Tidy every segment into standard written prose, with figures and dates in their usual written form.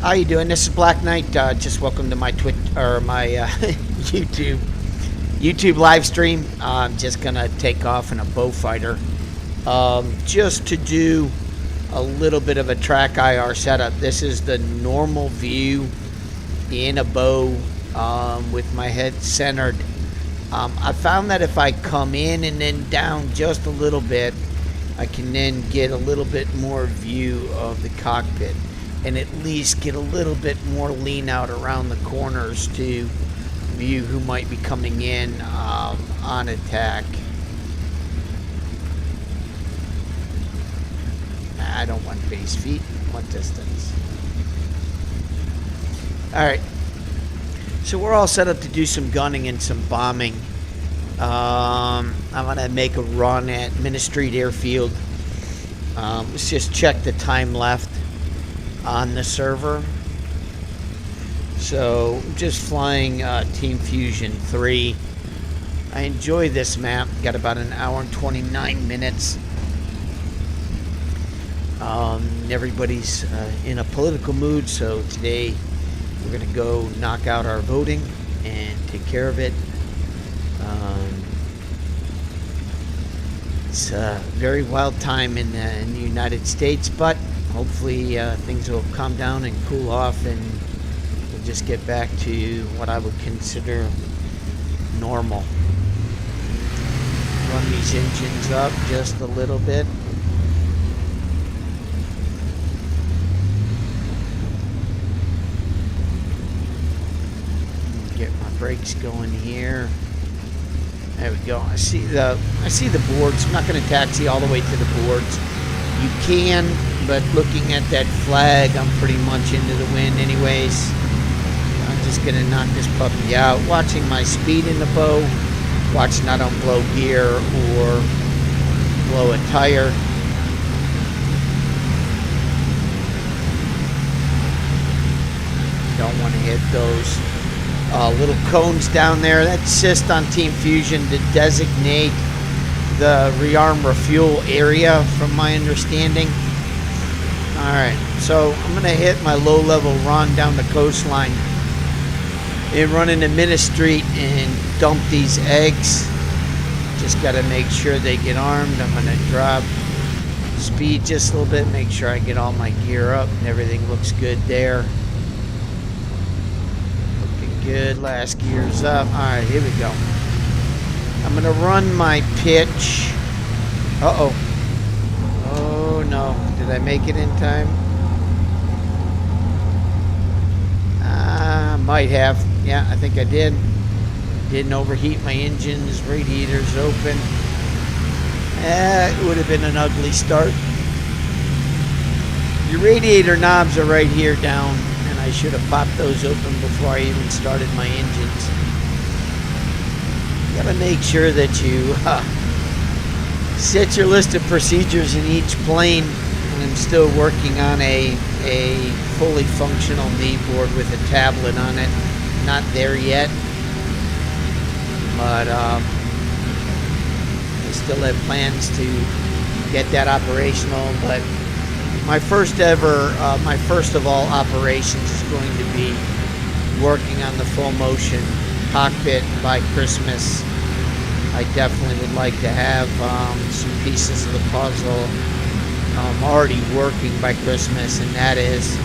How you doing? This is Black Knight. Just welcome to my Twitch or my YouTube live stream. I'm just gonna take off in a bow fighter, just to do a little bit of a track IR setup. This is the normal view in a bow, with my head centered. I found that if I come in and then down just a little bit, I can then get a little bit more view of the cockpit and at least get a little bit more lean out around the corners to view who might be coming in on attack. I don't want base feet, I want distance. Alright, so we're all set up to do some gunning and some bombing. I'm going to make a run at Minna Street Airfield. Let's just check the time left on the server. So just flying Team Fusion 3. I enjoy this map. Got about an hour and 29 minutes. Everybody's in a political mood, so today we're going to go knock out our voting and take care of it. It's a very wild time in the United States, but hopefully things will calm down and cool off, and we'll just get back to what I would consider normal. Run these engines up just a little bit. Get my brakes going here. There we go. I see the boards. I'm not going to taxi all the way to the boards. You can, but looking at that flag, I'm pretty much into the wind anyways. I'm just going to knock this puppy out. Watching my speed in the bow. Watching I don't blow gear or blow a tire. Don't want to hit those little cones down there. That's just on Team Fusion to designate the rearm refuel area, from my understanding. Alright, so I'm going to hit my low-level run down the coastline and run into Minna Street and dump these eggs. Just got to make sure they get armed. I'm going to drop speed just a little bit, make sure I get all my gear up and everything looks good there. Good, last gear's up. Alright, here we go. I'm gonna run my pitch. Uh-oh. Oh no. Did I make it in time? Might have. Yeah, I think I did. Didn't overheat my engines. Radiator's open. It would have been an ugly start. Your radiator knobs are right here down. I should have popped those open before I even started my engines. You gotta make sure that you set your list of procedures in each plane. And I'm still working on a fully functional knee board with a tablet on it. Not there yet, but I still have plans to get that operational. But my first of all operations is going to be working on the full motion cockpit by Christmas. I definitely would like to have some pieces of the puzzle already working by Christmas, and that is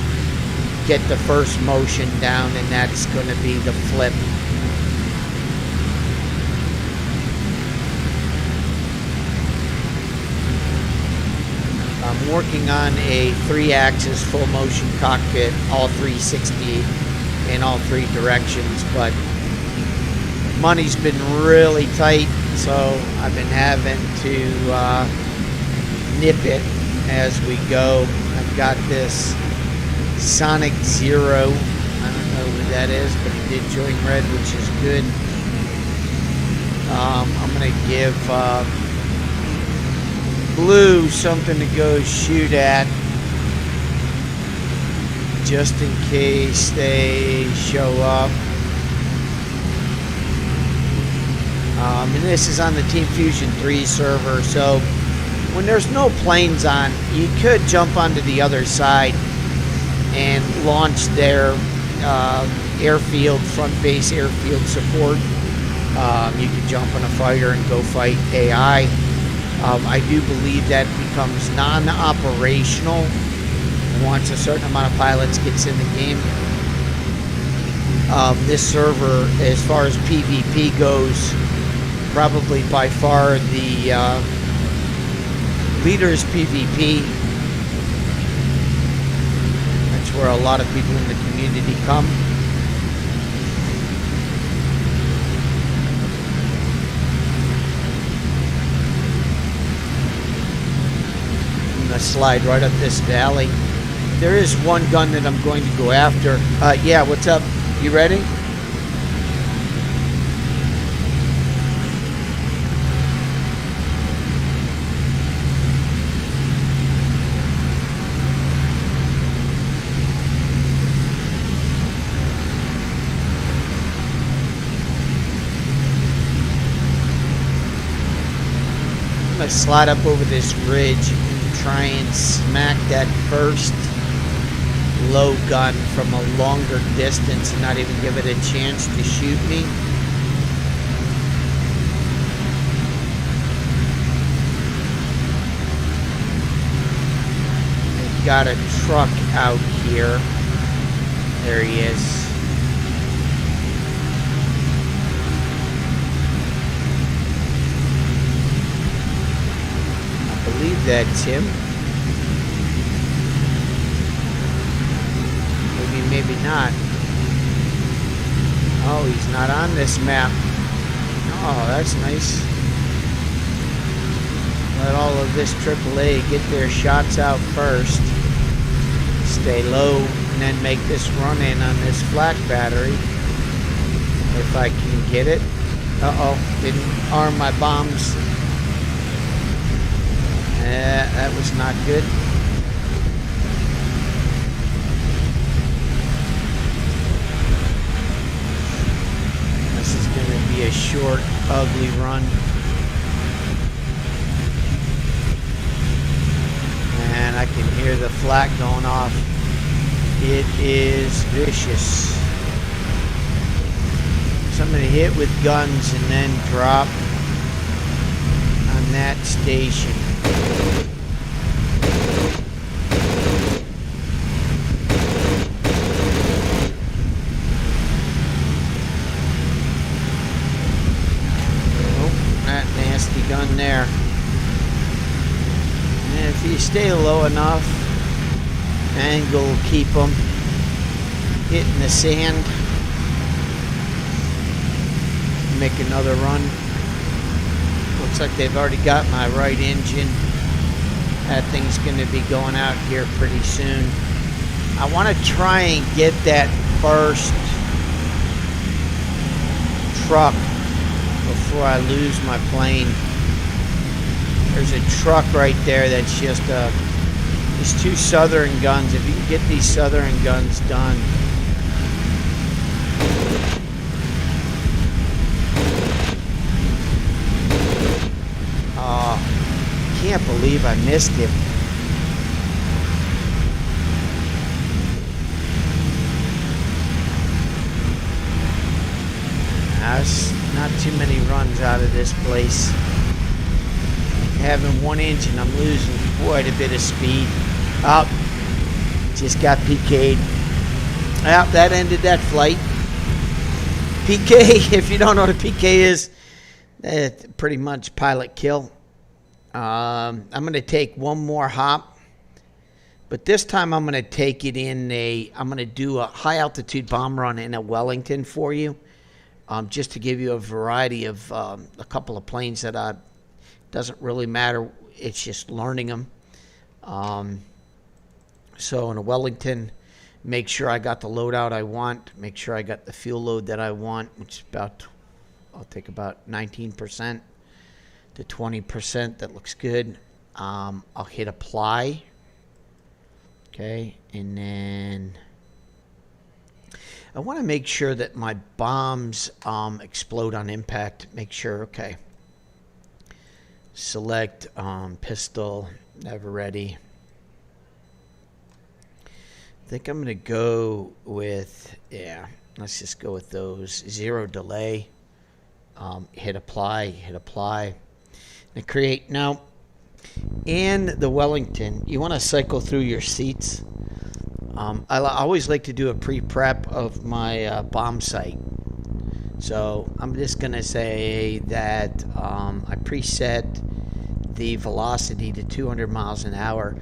get the first motion down, and that's going to be the flip. I'm working on a 3-axis full motion cockpit, all 360 in all 3 directions, but money's been really tight, so I've been having to nip it as we go. I've got this Sonic Zero. I don't know who that is, but he did join red, which is good. I'm going to give Blue something to go shoot at, just in case they show up. And this is on the Team Fusion 3 server, so when there's no planes on, you could jump onto the other side and launch their airfield, front base airfield support. You can jump on a fighter and go fight AI. I do believe that becomes non-operational once a certain amount of pilots gets in the game. This server, as far as PvP goes, probably by far the leader is PvP. That's where a lot of people in the community come. I'm going to slide right up this valley. There is one gun that I'm going to go after. Yeah, what's up? You ready? I'm going to slide up over this ridge and try and smack that first low gun from a longer distance and not even give it a chance to shoot me. They've got a truck out here. There he is. I believe that's him. Maybe not. Oh, he's not on this map. Oh, that's nice. Let all of this AAA get their shots out first. Stay low and then make this run in on this flak battery. If I can get it. Uh-oh, didn't arm my bombs. That was not good. Be a short, ugly run. And I can hear the flak going off. It is vicious. Somebody hit with guns and then drop on that station. Gun there. And if you stay low enough, angle will keep them hitting the sand. Make another run. Looks like they've already got my right engine. That thing's going to be going out here pretty soon. I want to try and get that first truck before I lose my plane. There's a truck right there that's just these two Southern guns. If you can get these Southern guns done. Oh, can't believe I missed him. There's not too many runs out of this place. Having one engine, I'm losing quite a bit of speed. Up, just got PK'd. Yep, that ended that flight. PK, if you don't know what a PK is, that's pretty much pilot kill. I'm going to take one more hop, but this time I'm going to take it in I'm going to do a high altitude bomb run in a Wellington for you, just to give you a variety of a couple of planes that doesn't really matter. It's just learning them. So in a Wellington, make sure I got the loadout I want. Make sure I got the fuel load that I want, which is I'll take about 19% to 20%. That looks good. I'll hit apply. Okay, and then I want to make sure that my bombs explode on impact. Make sure, okay. Select pistol, never ready. think I'm going to go with, yeah, let's just go with those. 0 delay. Hit apply, hit apply. And create. Now, in the Wellington, you want to cycle through your seats. I always like to do a pre-prep of my bomb site. So I'm just going to say that I preset the velocity to 200 miles an hour.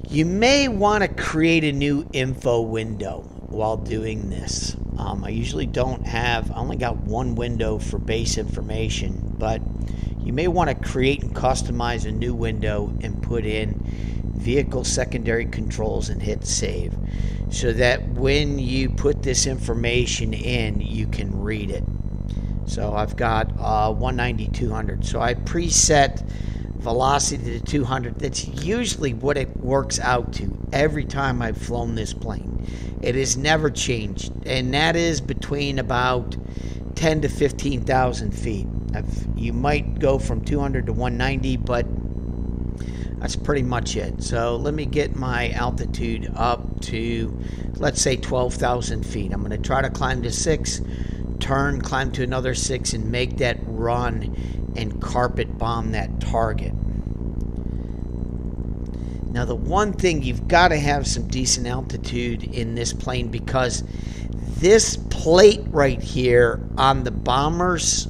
You may want to create a new info window while doing this. I usually don't have, I only got one window for base information, but you may want to create and customize a new window and put in vehicle secondary controls and hit save, so that when you put this information in, you can read it. So I've got 190, 200. So I preset velocity to 200. That's usually what it works out to every time I've flown this plane. It has never changed, and that is between about 10 to 15,000 feet. You might go from 200 to 190, but that's pretty much it. So let me get my altitude up to, let's say, 12,000 feet. I'm going to try to climb to 6, turn, climb to another 6, and make that run and carpet bomb that target. Now, the one thing, you've got to have some decent altitude in this plane, because this plate right here on the bombers,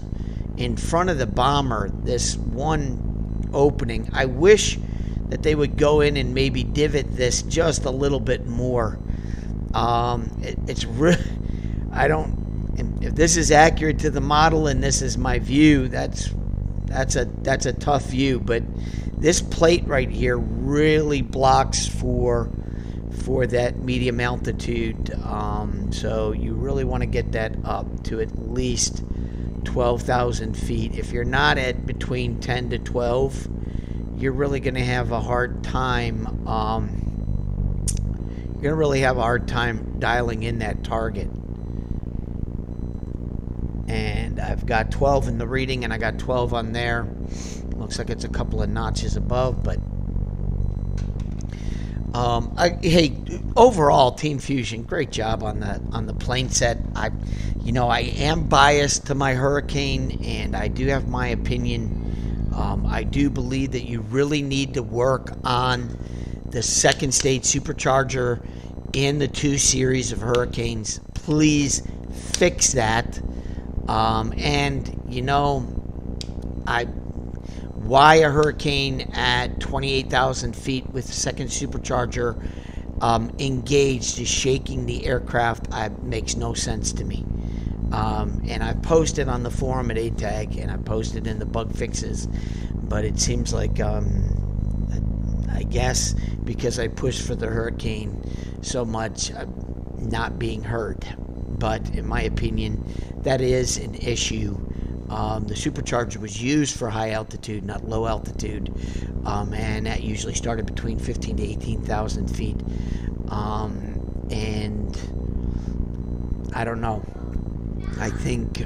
in front of the bomber, this one opening, I wish that they would go in and maybe divot this just a little bit more. It's really, I don't, if this is accurate to the model and this is my view, that's a tough view, but this plate right here really blocks for that medium altitude. So you really want to get that up to at least 12,000 feet. If you're not at between 10 to 12, you're really going to have a hard time. You're going to really have a hard time dialing in that target. And I've got 12 in the reading, and I got 12 on there. Looks like it's a couple of notches above, but hey, overall, Team Fusion, great job on the plane set. I am biased to my Hurricane, and I do have my opinion. I do believe that you really need to work on the second stage supercharger in the 2 series of Hurricanes. Please fix that. Why a Hurricane at 28,000 feet with second supercharger engaged is shaking the aircraft makes no sense to me. And I've posted on the forum at ATAG, and I posted in the bug fixes, but it seems like I guess because I pushed for the Hurricane so much, I'm not being heard. But in my opinion, that is an issue. The supercharger was used for high altitude, not low altitude, and that usually started between 15 to 18,000 feet. And I don't know. I think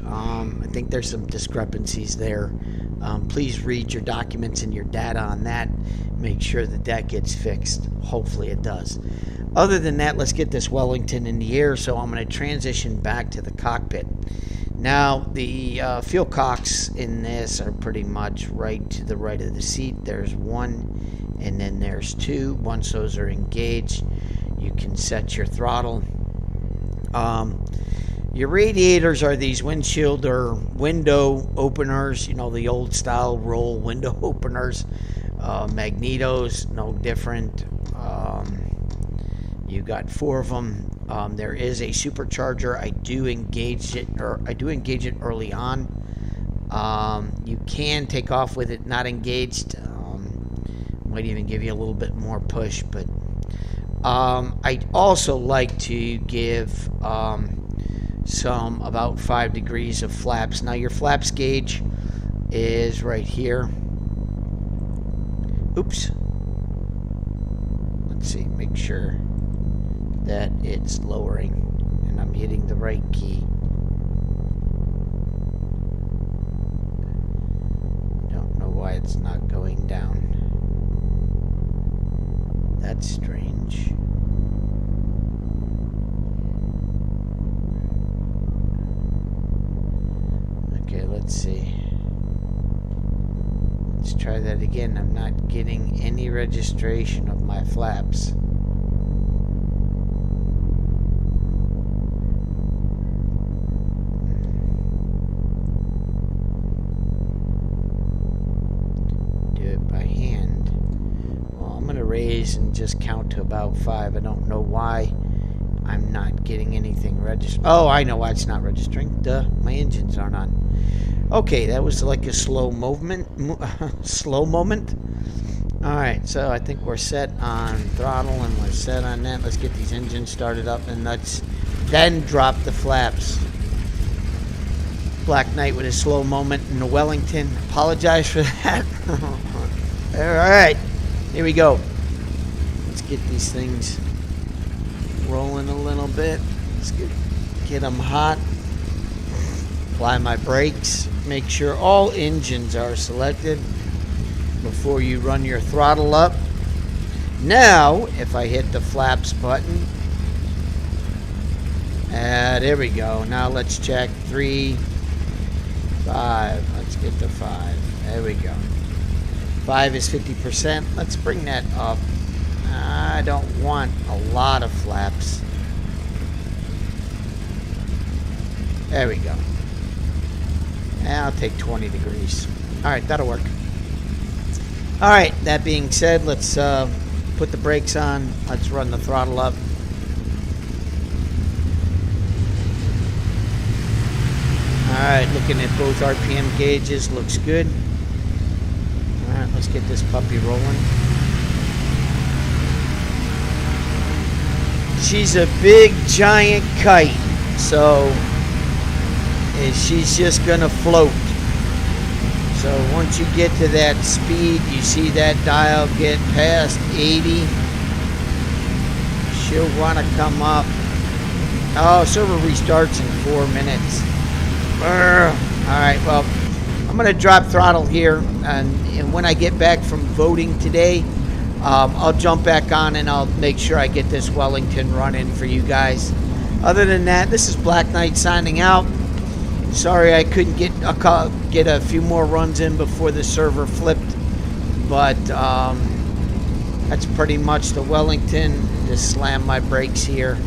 there's some discrepancies there. Please read your documents and your data on that. Make sure that gets fixed. Hopefully it does. Other than that, let's get this Wellington in the air. So I'm going to transition back to the cockpit. Now, the fuel cocks in this are pretty much right to the right of the seat. There's 1, and then there's 2. Once those are engaged, you can set your throttle. Your radiators are these windshield or window openers, the old style roll window openers. Magnetos, no different. You got 4 of them. There is a supercharger. I do engage it early on. You can take off with it not engaged. Might even give you a little bit more push, but I'd also like to give some about 5 degrees of flaps. Now your flaps gauge is right here. Oops. Let's see, make sure that it's lowering and I'm hitting the right key. Don't know why it's not going down. That's strange. damage. Okay, let's see. Let's try that again. I'm not getting any registration of my flaps. Do it by hand. Well, I'm going to raise and just count to about 5. I don't know why I'm not getting anything registered. Oh, I know why it's not registering. Duh, my engines aren't on. Okay, that was like a slow moment. All right, so I think we're set on throttle and we're set on that. Let's get these engines started up and let's then drop the flaps. Black Knight with a slow moment in the Wellington. Apologize for that. All right, here we go. Let's get these things rolling a little bit. Let's get them hot. Apply my brakes. Make sure all engines are selected before you run your throttle up. Now, if I hit the flaps button, there we go. Now let's check 3, 5. Let's get to 5. There we go. 5 is 50%. Let's bring that up. I don't want a lot of flaps. There we go. I'll take 20 degrees. All right, that'll work. All right, that being said, let's put the brakes on. Let's run the throttle up. All right, looking at both RPM gauges, looks good. All right, let's get this puppy rolling. She's a big, giant kite, so she's just gonna float. So once you get to that speed, you see that dial get past 80, she'll want to come up. Oh, server restarts in 4 minutes. All right, well, I'm gonna drop throttle here, and when I get back from voting today, I'll jump back on and I'll make sure I get this Wellington running for you guys. Other than that, this is Black Knight signing out. Sorry I couldn't get a few more runs in before the server flipped, but that's pretty much the Wellington. Just slam my brakes here,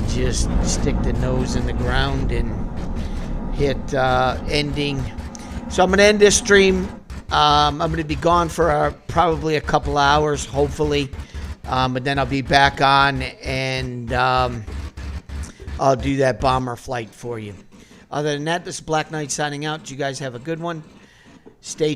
just stick the nose in the ground and hit ending. So I'm going to end this stream. I'm going to be gone for probably a couple hours, hopefully, but then I'll be back on and I'll do that bomber flight for you. Other than that, this is Black Knight signing out. You guys have a good one. Stay tuned.